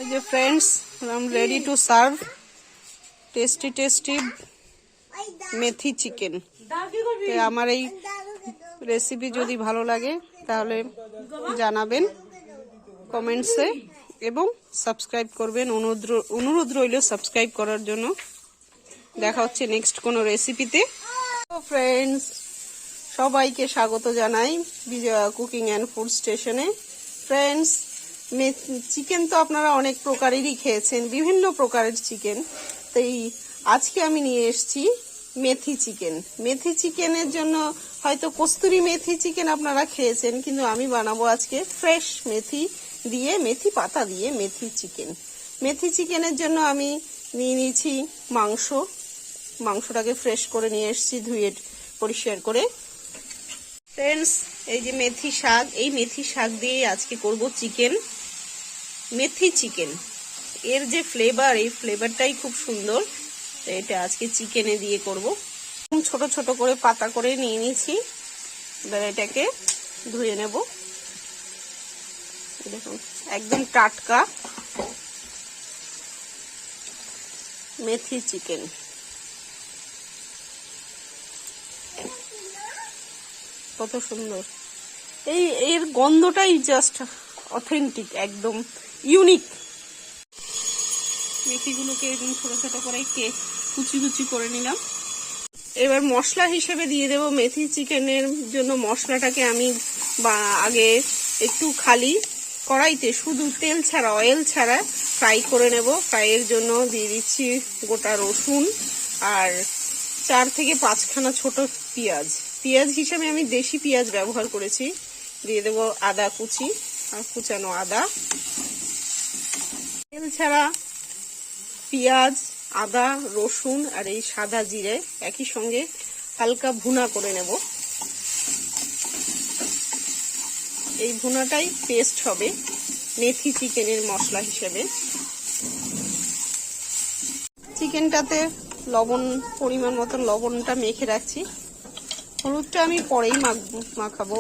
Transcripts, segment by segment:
এই যে friends, I am ready to serve tasty tasty methi chicken. আমার এই রেসিপি যদি ভালো লাগে তাহলে জানাবেন কমেন্টসে এবং সাবস্ক্রাইব করবেন। অনুরোধ রইল সাবস্ক্রাইব করার জন্য। দেখা হচ্ছে নেক্সট কোনো রেসিপিতে। তো ফ্রেন্ডস, সবাইকে স্বাগত জানাই বিজয়া কুকিং অ্যান্ড ফুড স্টেশনে। ফ্রেন্ডস, চিকেন তো আপনারা অনেক প্রকারেরই খেয়েছেন, বিভিন্ন প্রকারের চিকেন। তো আজকে আমি নিয়ে এসেছি মেথি চিকেন। মেথি চিকেনের জন্য হয়তো কস্তুরি মেথি চিকেন আপনারা খেয়েছেন, কিন্তু আমি বানাবো আজকে ফ্রেশ মেথি দিয়ে, মেথি পাতা দিয়ে মেথি চিকেন। মেথি চিকেনের জন্য আমি নিয়ে নিয়েছি মাংসটাকে ফ্রেশ করে নিয়ে এসেছি, ধুয়ে পরিষ্কার করে। ফ্রেন্ডস, এই যে মেথি শাক, এই মেথি শাক দিয়ে আজকে করব চিকেন, মেথি চিকেন। এর যে ফ্লেভার, এই ফ্লেভারটাই খুব সুন্দর। তো এটা আজকে চিকেনে দিয়ে করব। ছোট ছোট করে পাতা করে নিয়ে নিয়েছি। এবার এটাকে ধুয়ে নেব। দেখুন, একদম টাটকা মেথি চিকেন। কত সুন্দর, এর গন্ধটাই জাস্ট অথেন্টিক, একদম ইউনিক। মেথিগুলোকে একদম ছোট ছোট করে কুচি কুচি করে নিলাম। এবার মশলা হিসেবে দিয়ে দেব মেথি চিকেনের জন্য মশলাটাকে আমি আগে একটু খালি কড়াইতে শুধু তেল ছাড়া, অয়েল ছাড়া ফ্রাই করে নেব। ফ্রাইয়ের জন্য দিয়ে দিচ্ছি গোটা রসুন আর 4 থেকে 5খানা ছোট পেঁয়াজ হিসেবে আমি দেশি পেঁয়াজ ব্যবহার করেছি। দিয়ে দেব আদা কুচি আর কুচানো আদা। তেল ছাড়া পেঁয়াজ, আদা, রসুন আর এই সাদা জিরে একই সঙ্গে হালকা ভুনা করে নেব। এই ভুনাটাই পেস্ট হবে মেথি চিকেনের মশলা হিসেবে। চিকেনটাতে পরিমাণ মতো লবণটা মেখে রাখছি। হলুদটা আমি পরেই মাখাবো,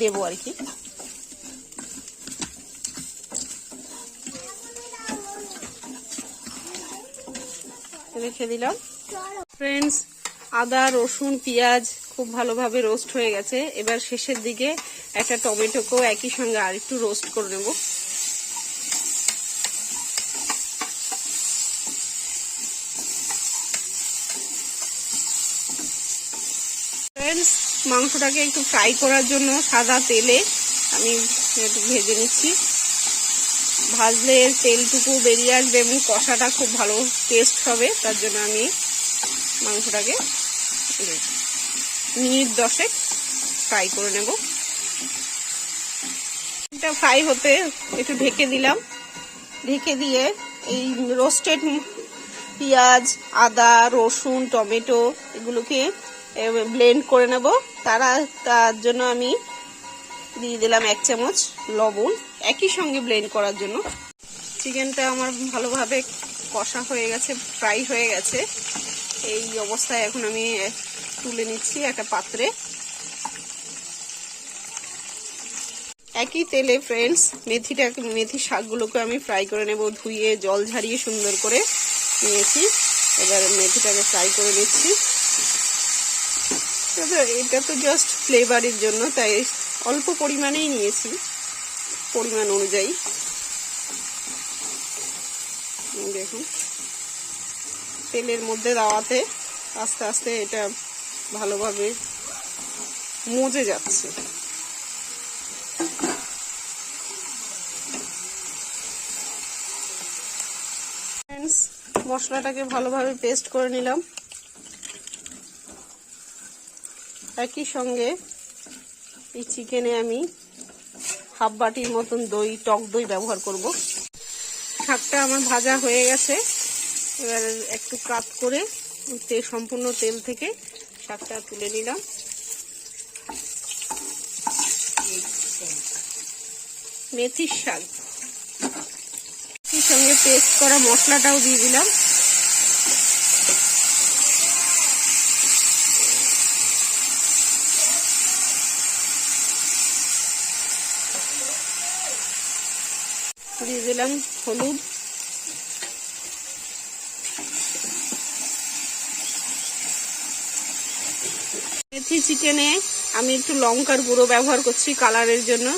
দেবো আর কি। রেখে দিলাম। ফ্রেন্ডস, আদা, রসুন, পেঁয়াজ খুব ভালোভাবে রোস্ট হয়ে গেছে। এবার শেষের দিকে একটা টমেটোকেও একই সঙ্গে আর একটু রোস্ট করে নেব। ফ্রেন্ডস, মাংসটাকে একটু ফ্রাই করার জন্য সাদা তেলে আমি একটু ভেজে নিচ্ছি। ভাজলে তেলটুকু বেরিয়ে আসবে এবং কষাটা খুব ভালো টেস্ট হবে। তার জন্য আমি মাংসটাকে মিনিট 10 ফ্রাই করে নেব। এটা ফ্রাই হতে একটু ঢেকে দিলাম। ঢেকে দিয়ে এই রোস্টেড পেঁয়াজ, আদা, রসুন, টমেটো এগুলোকে ব্লেন্ড করে নেব। তার জন্য আমি দিয়ে দিলাম 1 চামচ লবণ, একই সঙ্গে ব্লেন্ড করার জন্য। চিকেনটা আমার ভালোভাবে কষা হয়ে গেছে, ফ্রাই হয়ে গেছে। এই অবস্থায় এখন আমি তুলে নিচ্ছি একটা পাত্রে। একই তেলে ফ্রেন্ডস মেথি শাকগুলোকে আমি ফ্রাই করে নেব। ধুয়ে জল ঝারিয়ে সুন্দর করে নিয়েছি। এবার মেথিটাকে ফ্রাই করে নিচ্ছি। এটা তো জাস্ট ফ্লেভারের জন্য, তাই অল্প পরিমাণেই নিয়েছি, পরিমাণ অনুযায়ী। দেখুন, তেলের মধ্যে দেওয়াতে আস্তে আস্তে এটা ভালোভাবে মজে যাচ্ছে। মশলাটাকে ভালোভাবে পেস্ট করে নিলাম। একই সঙ্গে এই চিকেনে আমি হাফ বাটির মতন টক দই ব্যবহার করব। শাকটা আমার ভাজা হয়ে গেছে। এবার একটু কাট করে সম্পূর্ণ তেল থেকে শাকটা তুলে নিলাম। মেথির শাক, এর সঙ্গে পেস্ট করা মশলাটাও দিয়ে দিলাম। দিয়ে দিলাম হলুদ, মেথি চিকেনে আমি একটু লঙ্কার গুঁড়ো ব্যবহার করছি কালারের জন্য।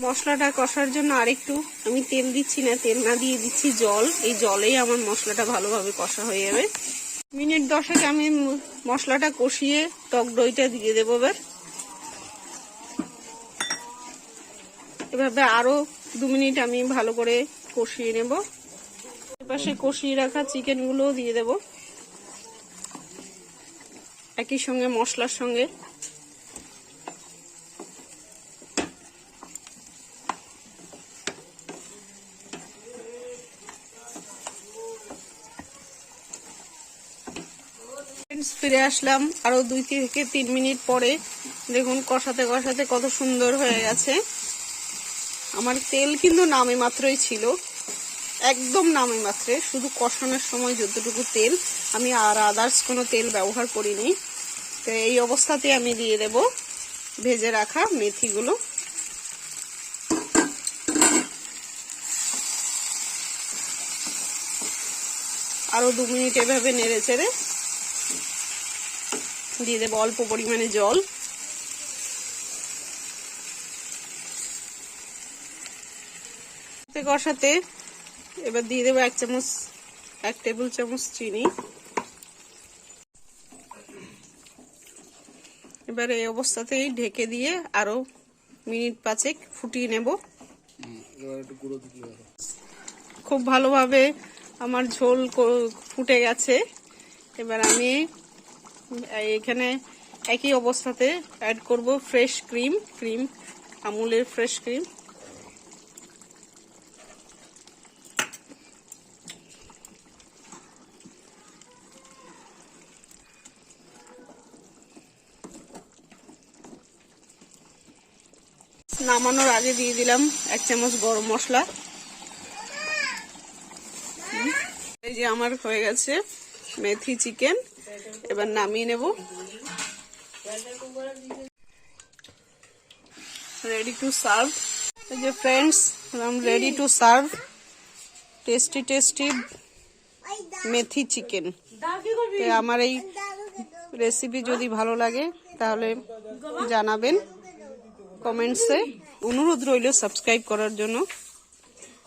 মশলাটা কষার জন্য আরেকটু আমি তেল দিচ্ছি না, তেল না দিয়ে দিচ্ছি জল। এই জলেই আমার মশলাটা ভালোভাবে কষা হয়ে যাবে। মিনিট 10 আমি মশলাটা কষিয়ে টক দইটা দিয়ে দেবো। এভাবে আরো 2 মিনিট আমি ভালো করে কষিয়ে নেব। এপাশে কষিয়ে রাখা চিকেন গুলো দিয়ে দেব একই সঙ্গে মশলার সঙ্গে। ফিরে আসলাম আরো 2 থেকে 3 মিনিট পরে। দেখুন কষাতে কষাতে কত সুন্দর হয়ে গেছে। আমার তেল কিন্তু নামে মাত্রই ছিল, একদম নামে মাত্রে, শুধু কষানোর সময় যতটুকু তেল, আমি আর আদার্স কোনো তেল ব্যবহার করিনি। তো এই অবস্থাতে আমি দিয়ে দেব ভেজে রাখা মেথিগুলো। আরো 2 মিনিট এভাবে নেড়ে চেড়ে দিয়ে দেবো অল্প পরিমাণে জল। কষাতে এবার দিয়ে দেবো 1 টেবিল চামচ চিনি। এবার এই অবস্থাতেই ঢেকে দিয়ে আরো মিনিট 5 ফুটিয়ে নেব। খুব ভালোভাবে আমার ঝোল ফুটে গেছে। এবার আমি এখানে একই অবস্থাতে অ্যাড করব ফ্রেশ ক্রিম, আমুলের ফ্রেশ ক্রিম। নামানোর আগে দিয়ে দিলাম 1 চামচ গরম মশলা। এই যে আমার হয়ে গেছে মেথি চিকেন। এবার নামিয়ে নেব। Ready to serve. এই যে friends, I am ready to serve tasty methi chicken. তো আমার এই রেসিপি যদি ভালো লাগে তাহলে জানাবেন কমেন্টসে। অনুরোধ রইল সাবস্ক্রাইব করার জন্য।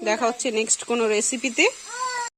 দেখা হচ্ছে নেক্সট কোনো রেসিপিতে।